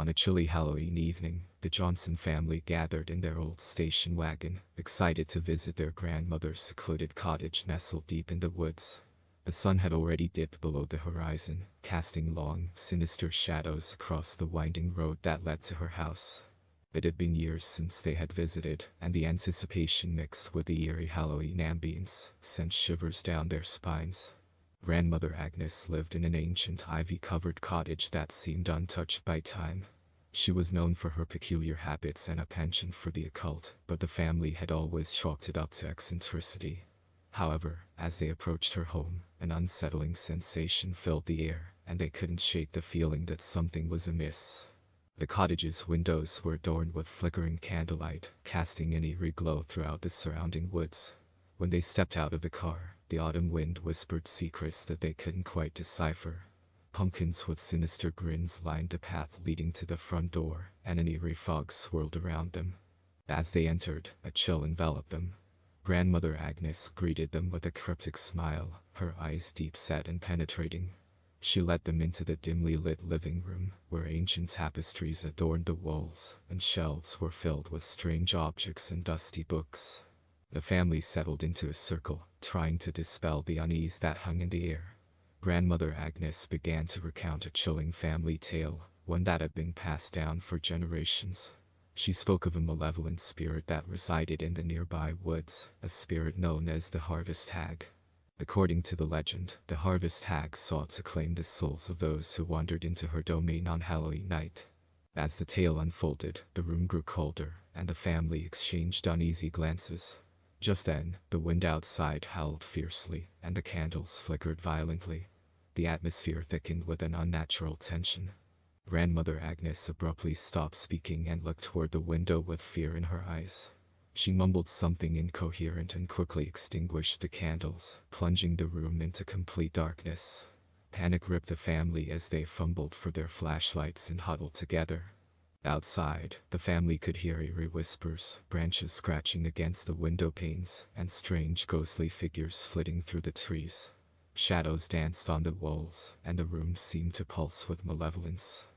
On a chilly Halloween evening, the Johnson family gathered in their old station wagon, excited to visit their grandmother's secluded cottage nestled deep in the woods. The sun had already dipped below the horizon, casting long, sinister shadows across the winding road that led to her house. It had been years since they had visited, and the anticipation mixed with the eerie Halloween ambience sent shivers down their spines. Grandmother Agnes lived in an ancient ivy-covered cottage that seemed untouched by time. She was known for her peculiar habits and a penchant for the occult, but the family had always chalked it up to eccentricity. However, as they approached her home, an unsettling sensation filled the air, and they couldn't shake the feeling that something was amiss. The cottage's windows were adorned with flickering candlelight, casting an eerie glow throughout the surrounding woods. When they stepped out of the car, the autumn wind whispered secrets that they couldn't quite decipher. Pumpkins with sinister grins lined the path leading to the front door, and an eerie fog swirled around them. As they entered, a chill enveloped them. Grandmother Agnes greeted them with a cryptic smile, her eyes deep-set and penetrating. She led them into the dimly lit living room, where ancient tapestries adorned the walls, and shelves were filled with strange objects and dusty books. The family settled into a circle, trying to dispel the unease that hung in the air. Grandmother Agnes began to recount a chilling family tale, one that had been passed down for generations. She spoke of a malevolent spirit that resided in the nearby woods, a spirit known as the Harvest Hag. According to the legend, the Harvest Hag sought to claim the souls of those who wandered into her domain on Halloween night. As the tale unfolded, the room grew colder, and the family exchanged uneasy glances. Just then, the wind outside howled fiercely, and the candles flickered violently. The atmosphere thickened with an unnatural tension. Grandmother Agnes abruptly stopped speaking and looked toward the window with fear in her eyes. She mumbled something incoherent and quickly extinguished the candles, plunging the room into complete darkness. Panic gripped the family as they fumbled for their flashlights and huddled together. Outside, the family could hear eerie whispers, branches scratching against the window panes, and strange ghostly figures flitting through the trees. Shadows danced on the walls, and the room seemed to pulse with malevolence.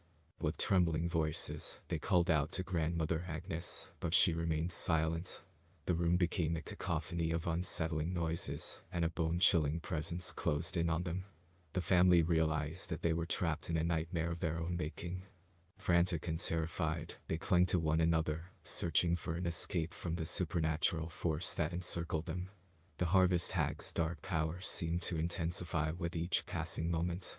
With trembling voices, they called out to Grandmother Agnes, but she remained silent. The room became a cacophony of unsettling noises, and a bone-chilling presence closed in on them. The family realized that they were trapped in a nightmare of their own making. Frantic and terrified, they clung to one another, searching for an escape from the supernatural force that encircled them. The Harvest Hag's dark power seemed to intensify with each passing moment.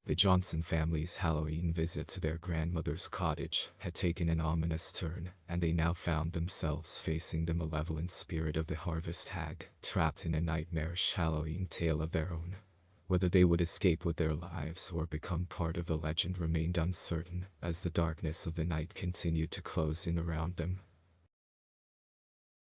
The Johnson family's Halloween visit to their grandmother's cottage had taken an ominous turn, and they now found themselves facing the malevolent spirit of the Harvest Hag, trapped in a nightmarish Halloween tale of their own. Whether they would escape with their lives or become part of the legend remained uncertain, as the darkness of the night continued to close in around them.